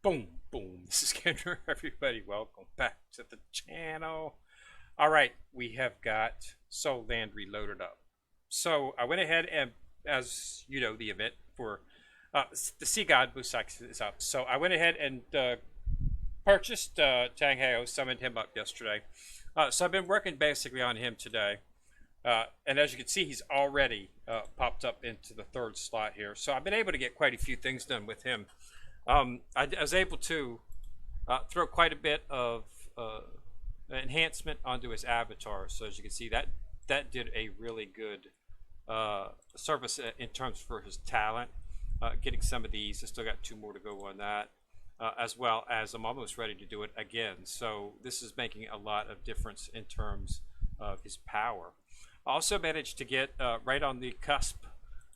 Boom, boom. This is Kendra. Everybody, welcome back to the channel. All right, we have got Soul Land reloaded up. So I went ahead and, as you know, the event for the Sea God Bo Saixi is up. So I went ahead and purchased Tang Hao, summoned him up yesterday. So I've been working basically on him today. And as you can see, he's already popped up into the third slot here. So I've been able to get quite a few things done with him. I was able to throw quite a bit of enhancement onto his avatar. So as you can see, that did a really good service in terms for his talent. Getting some of these, I still got 2 more to go on that, as well as I'm almost ready to do it again. So this is making a lot of difference in terms of his power. I also managed to get right on the cusp.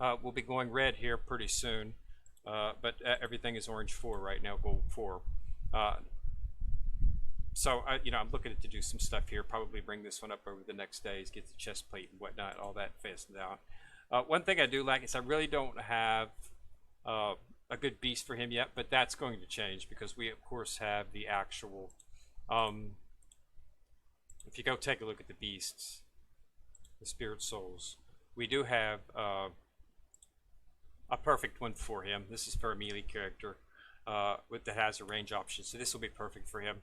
We'll be going red here pretty soon. But everything is orange 4 right now, gold 4. So I'm looking to do some stuff here. Probably bring this one up over the next days, get the chest plate and whatnot, all that fastened out. One thing I do like is I really don't have a good beast for him yet, but that's going to change because we of course have the actual. If you go take a look at the beasts, the spirit souls, we do have. A perfect one for him. This is for a melee character that has a range option, so this will be perfect for him.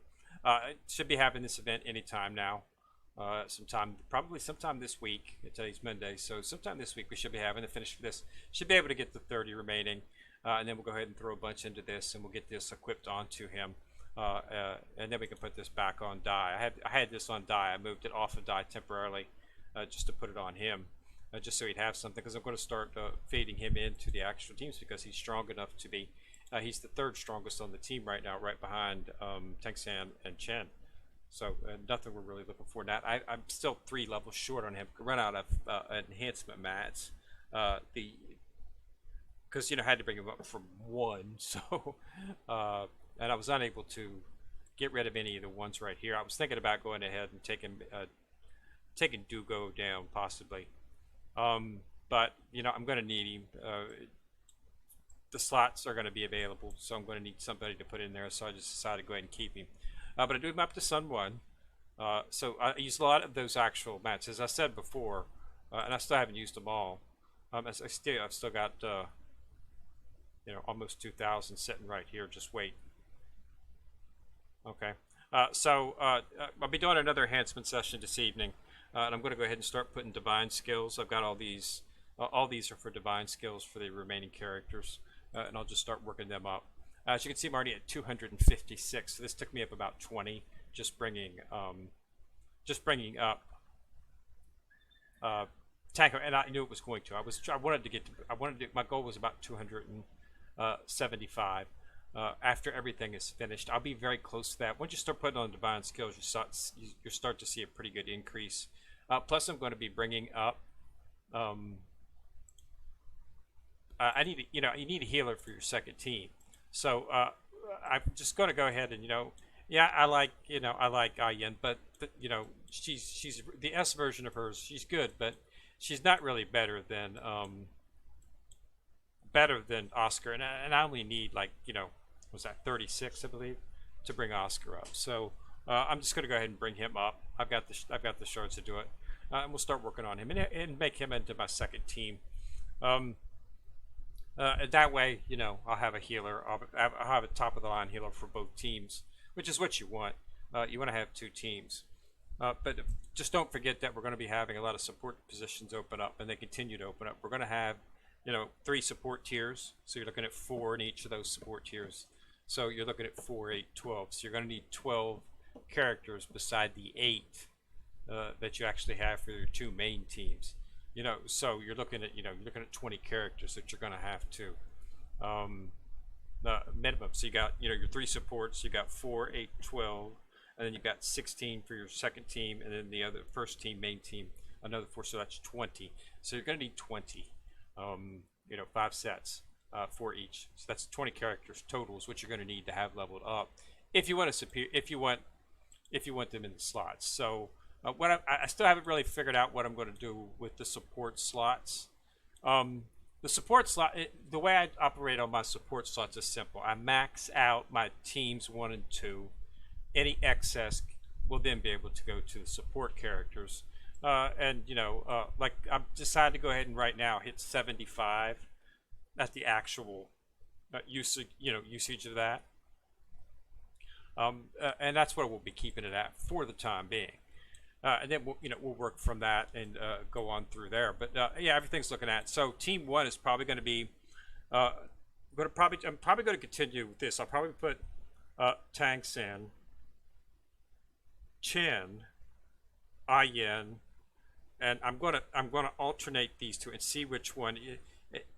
Should be having this event anytime now. Probably sometime this week. Today's Monday, so sometime this week we should be having the finish for this. Should be able to get the 30 remaining, and then we'll go ahead and throw a bunch into this, and we'll get this equipped onto him, and then we can put this back on die. I had this on die. I moved it off of die temporarily, just to put it on him. Just so he'd have something, because I'm going to start feeding him into the actual teams because he's strong enough to be. He's the 3rd strongest on the team right now, right behind Tang San and Chen. So nothing we're really looking for. Now I'm still 3 levels short on him. Run out of enhancement mats. Because I had to bring him up from 1. So and I was unable to get rid of any of the ones right here. I was thinking about going ahead and taking Dugo down possibly. But I'm going to need him. The slots are going to be available, so I'm going to need somebody to put in there. So I just decided to go ahead and keep him. But I do him up to Sun 1. So I use a lot of those actual mats, as I said before, and I still haven't used them all. I've still got almost 2,000 sitting right here. Just wait. Okay. So I'll be doing another enhancement session this evening. And I'm going to go ahead and start putting divine skills. I've got all these. All these are for divine skills for the remaining characters, and I'll just start working them up. As you can see, I'm already at 256. So this took me up about 20, just bringing up Tanko, and I knew it was going to. My goal was about 275. After everything is finished, I'll be very close to that. Once you start putting on divine skills, you start to see a pretty good increase. Plus, I'm going to be bringing up. I need you need a healer for your second team. So I'm just going to go ahead and I like Ayen, but she's the S version of hers. She's good, but she's not really better than Oscar, and I only need was that 36, I believe, to bring Oscar up. So I'm just going to go ahead and bring him up. I've got the shards to do it, and we'll start working on him and make him into my second team. That way, I'll have a healer. I'll have a top of the line healer for both teams, which is what you want. You want to have 2 teams, but just don't forget that we're going to be having a lot of support positions open up, and they continue to open up. We're going to have 3 support tiers, so you're looking at 4 in each of those support tiers. So you're looking at 4, 8, 12. So you're going to need 12 characters beside the 8 that you actually have for your 2 main teams. So you're looking at 20 characters that you're going to have to minimum. So you got your 3 supports. You got 4, 8, 12, and then you got 16 for your second team, and then the other first team, main team, another 4. So that's 20. So you're going to need 20. 5 sets for each. So that's 20 characters total is what you're going to need to have leveled up if you want if you want them in the slots. So I still haven't really figured out what I'm going to do with the support slots. The support slot, the way I operate on my support slots is simple. I max out my teams 1 and 2. Any excess will then be able to go to the support characters. And like I've decided to go ahead and right now hit 75 at the actual usage of that. And that's what we'll be keeping it at for the time being. And then we'll work from that and go on through there. But yeah, everything's looking at. So team 1 is probably going to be. I'm probably going to continue with this. I'll probably put Tang San, Chen, Ayen, and I'm gonna alternate these two and see which one.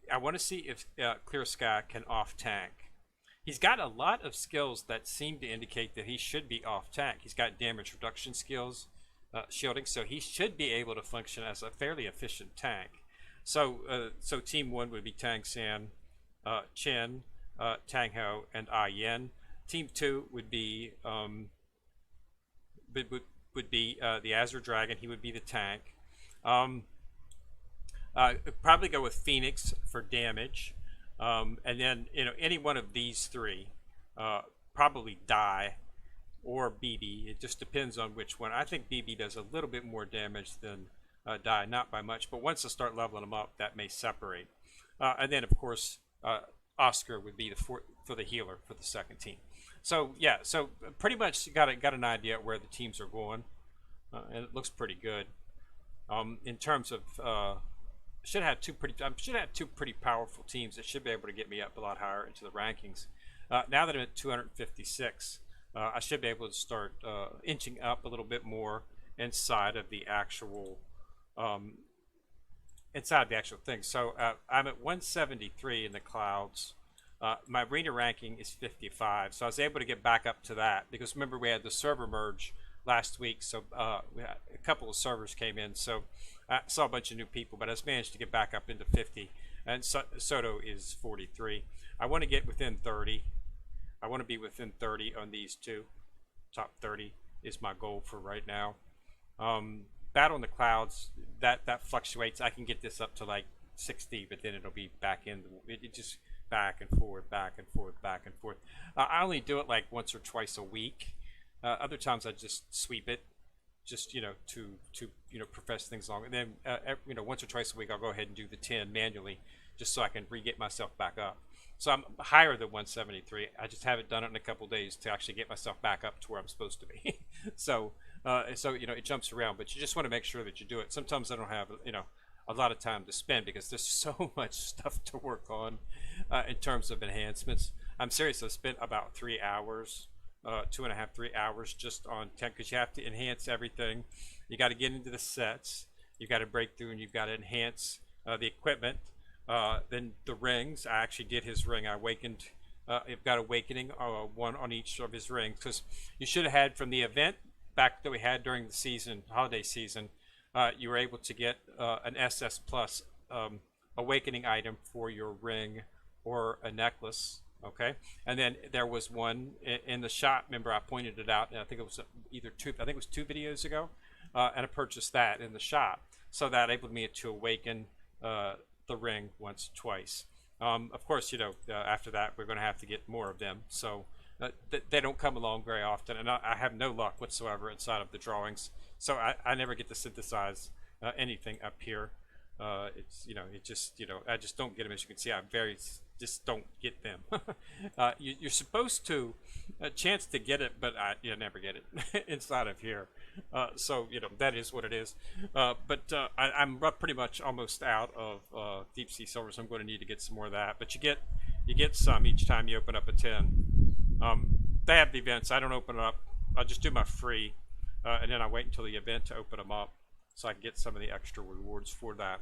I want to see if Clear Sky can off tank. He's got a lot of skills that seem to indicate that he should be off tank. He's got damage reduction skills, shielding, so he should be able to function as a fairly efficient tank. So team 1 would be Tang San, Chen, Tang Hao, and Ayen. Team 2 would be the Azure Dragon. He would be the tank. Probably go with Phoenix for damage, and then any one of these three, probably Die or BB. It just depends on which one. I think BB does a little bit more damage than Die, not by much, but once I start leveling them up, that may separate. And then of course Oscar would be for the healer for the second team. So yeah, so pretty much got an idea where the teams are going, and it looks pretty good. In terms of should have two pretty powerful teams that should be able to get me up a lot higher into the rankings. Now that I'm at 256, I should be able to start inching up a little bit more inside of the actual thing. So I'm at 173 in the clouds. My arena ranking is 55, so I was able to get back up to that because remember we had the server merge last week, so we had a couple of servers came in, so I saw a bunch of new people, but I just managed to get back up into 50, and Soto is 43. I want to get within 30. I want to be within 30 on these two. Top 30 is my goal for right now. Battle in the Clouds, that fluctuates. I can get this up to like 60, but then it'll be back in it just back and forth, back and forth, back and forth. I only do it like once or twice a week. Other times I just sweep it, just to profess things along. And then once or twice a week I'll go ahead and do the 10 manually, just so I can re-get myself back up. So I'm higher than 173. I just haven't done it in a couple days to actually get myself back up to where I'm supposed to be. So it jumps around, but you just want to make sure that you do it. Sometimes I don't have a lot of time to spend because there's so much stuff to work on in terms of enhancements. I'm serious. I spent about 3 hours. 2.5, 3 hours just on 10 because you have to enhance everything. You got to get into the sets. You got to break through and you've got to enhance the equipment. Then the rings. I actually did his ring. I awakened. I've got awakening, one on each of his rings because you should have had from the event back that we had during the season, holiday season. You were able to get an SS plus awakening item for your ring or a necklace. Okay, and then there was one in the shop. Remember, I pointed it out, and I think it was I think it was 2 videos ago, and I purchased that in the shop, so that enabled me to awaken the ring once, twice. Of course, after that, we're going to have to get more of them. So they don't come along very often, and I have no luck whatsoever inside of the drawings. So I never get to synthesize anything up here. It's I just don't get them. As you can see, I'm just don't get them. You're supposed to a chance to get it, but you never get it inside of here. So that is what it is. But I'm pretty much almost out of deep sea silver, so I'm going to need to get some more of that. But you get some each time you open up a 10. They have the events. I don't open it up. I just do my free, and then I wait until the event to open them up, so I can get some of the extra rewards for that.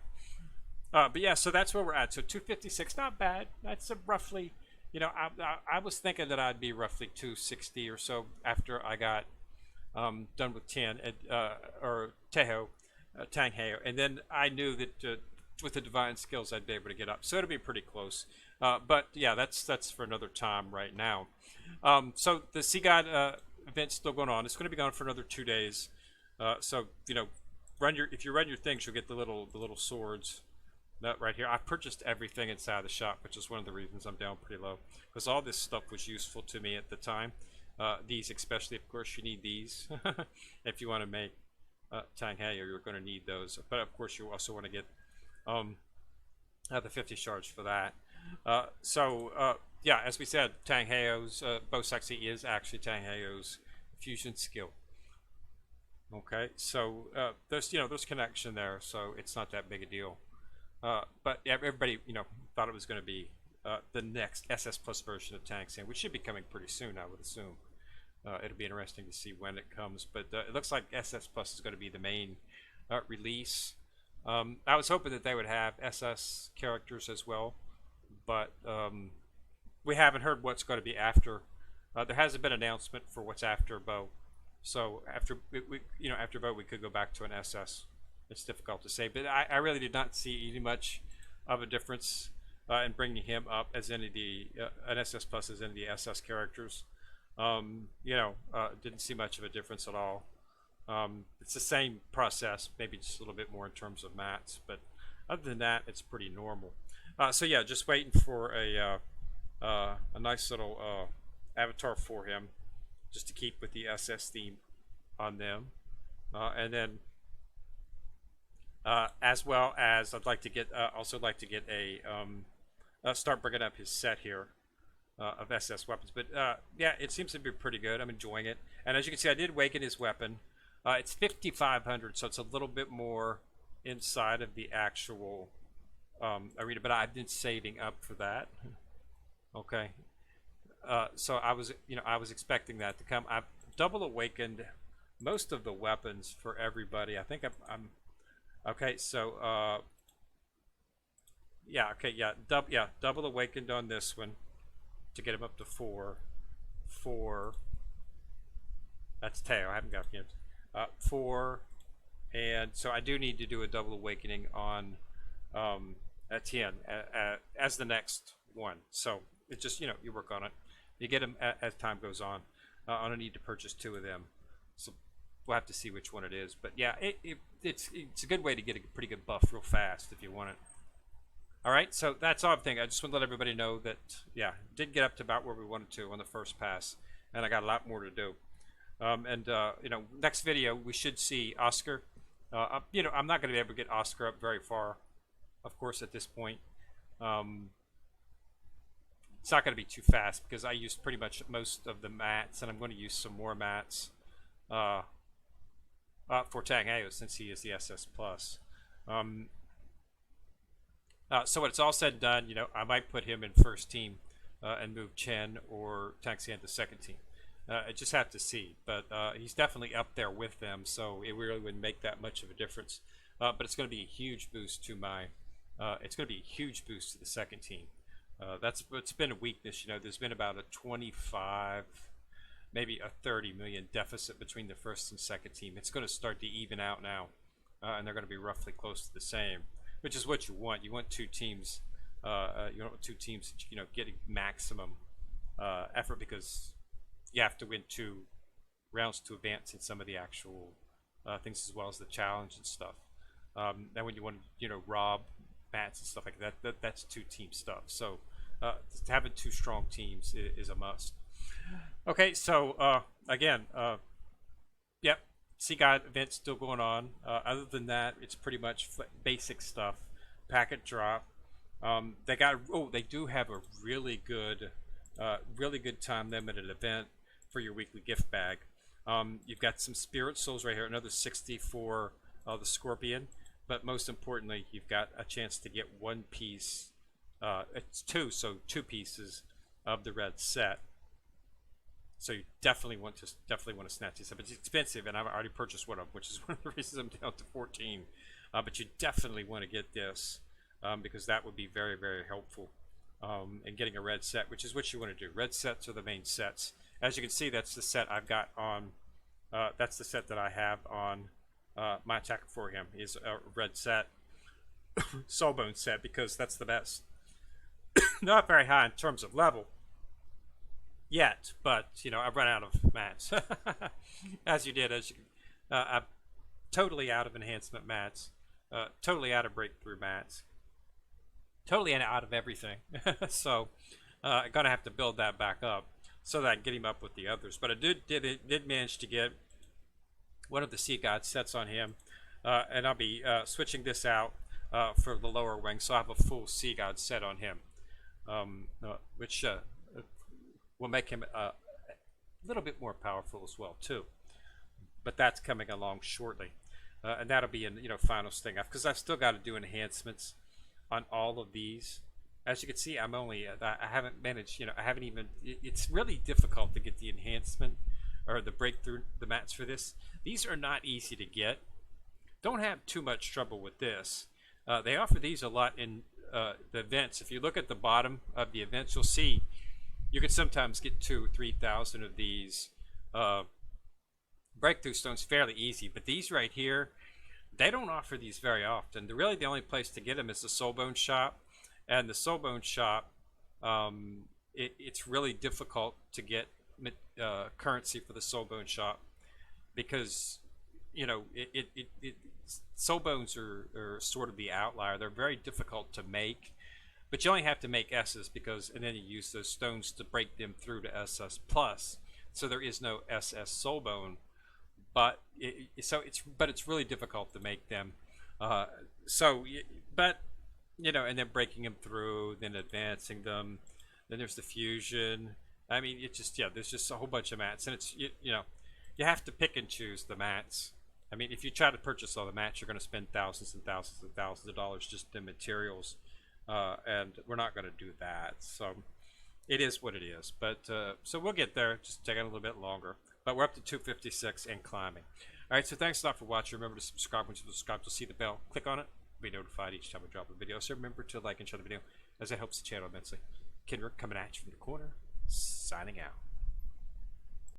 But yeah, so that's where we're at. So 256, not bad. That's roughly, I was thinking that I'd be roughly 260 or so after I got done with 10 or Tang Hao, and then I knew that with the divine skills I'd be able to get up. So it'll be pretty close. But yeah, that's for another time right now. So the Sea God event's still going on. It's going to be going for another 2 days. So if you run your things, you'll get the little swords. right here. I purchased everything inside the shop, which is one of the reasons I'm down pretty low, because all this stuff was useful to me at the time. These especially, of course, you need these if you want to make Tang Hao. You're going to need those, but of course you also want to get the 50 shards for that. Yeah, as we said, Tang Hao's Bo Saixi is actually Tang Hao's fusion skill. Okay, so there's connection there, so it's not that big a deal. But everybody thought it was going to be the next SS Plus version of Tang San, which should be coming pretty soon, I would assume. It'll be interesting to see when it comes, but it looks like SS Plus is going to be the main release. I was hoping that they would have SS characters as well, but we haven't heard what's going to be after. There hasn't been an announcement for what's after Bo, so after after Bo we could go back to an SS. It's difficult to say, but I really did not see much of a difference in bringing him up as any of the an SS Plus as any of the SS characters. Didn't see much of a difference at all. It's the same process, maybe just a little bit more in terms of mats, but other than that, it's pretty normal. So yeah, just waiting for a nice little avatar for him, just to keep with the SS theme on them, and then as well as I'd like to get also like to get a start bringing up his set here of SS weapons. But yeah, it seems to be pretty good. I'm enjoying it, and as you can see, I did awaken his weapon. It's 5,500, so it's a little bit more inside of the actual arena, but I've been saving up for that. Okay, so I was expecting that to come. I've double awakened most of the weapons for everybody. I think I'm okay. So yeah, okay, yeah, double awakened on this one to get him up to 4. That's Teo. I haven't got him. 4, and so I do need to do a double awakening on Etienne as the next one. So it's just you work on it. You get them as time goes on. I don't need to purchase 2 of them, so we'll have to see which one it is. But yeah, it's a good way to get a pretty good buff real fast if you want it. All right, so that's all I'm thinking. I just want to let everybody know that yeah, did get up to about where we wanted to on the first pass, and I got a lot more to do. Next video we should see Oscar. I'm not going to be able to get Oscar up very far, of course, at this point. It's not going to be too fast because I used pretty much most of the mats, and I'm going to use some more mats for Tang Hao since he is the SS Plus. So when it's all said and done, I might put him in first team and move Chen or Tang San to second team. I just have to see, but he's definitely up there with them, so it really wouldn't make that much of a difference. But it's going to be a huge boost to my. It's going to be a huge boost to the second team. It's been a weakness. There's been about a 25, maybe a 30 million deficit between the first and second team. It's going to start to even out now, and they're going to be roughly close to the same, which is what you want. You want 2 teams. You want 2 teams getting maximum effort because you have to win 2 rounds to advance in some of the actual things as well as the challenge and stuff. And when you want to rob mats and stuff like that, that's 2 team stuff. So having 2 strong teams is a must. Okay, so again, yep, Sea God event still going on. Other than that, it's pretty much basic stuff. Packet drop. They do have a really good time limited event for your weekly gift bag. You've got some spirit souls right here, another 60 for the scorpion, but most importantly, you've got a chance to get 1 piece. It's 2, so 2 pieces of the red set. So you definitely want to snatch this up. It's expensive, and I've already purchased one of them, which is one of the reasons I'm down to 14. But you definitely want to get this because that would be very, very helpful in getting a red set, which is what you want to do. Red sets are the main sets. As you can see, that's the set I've got on. That's the set that I have on my attacker for him. Is a red set, Soulbone set, because that's the best. Not very high in terms of level yet, but I've run out of mats. As you did, I'm totally out of enhancement mats, totally out of breakthrough mats. totally out of everything. So I'm gonna have to build that back up so that I can get him up with the others. But I did manage to get one of the Sea God sets on him, and I'll be switching this out for the lower wing, so I have a full Sea God set on him, which will make him a little bit more powerful as well too. But that's coming along shortly, and that'll be in final thing, because I've still got to do enhancements on all of these. As you can see, I'm only I haven't managed, I haven't even, it's really difficult to get the enhancement or the breakthrough the mats for this. These are not easy to get. Don't have too much trouble with this. They offer these a lot in the events. If you look at the bottom of the events, you'll see you can sometimes get 2,000 or 3,000 of these breakthrough stones fairly easy. But these right here, they don't offer these very often. Really, the only place to get them is the Soulbone shop. And the Soulbone shop, it's really difficult to get currency for the Soulbone shop, because Soulbones are sort of the outlier. They're very difficult to make, but you only have to make S's, and then you use those stones to break them through to SS plus. So there is no SS Soulbone, but it's really difficult to make them. And then breaking them through, then advancing them, then there's the fusion. I mean, there's just a whole bunch of mats, and it's you have to pick and choose the mats. I mean, if you try to purchase all the mats, you're going to spend thousands and thousands and thousands of dollars just in materials, and we're not going to do that. So it is what it is. But so we'll get there. Just taking a little bit longer. But we're up to 256 and climbing. All right. So thanks a lot for watching. Remember to subscribe. Once you subscribe, you'll see the bell. Click on it. Be notified each time I drop a video. So remember to like and share the video, as it helps the channel immensely. Kendrick coming at you from the corner, signing out.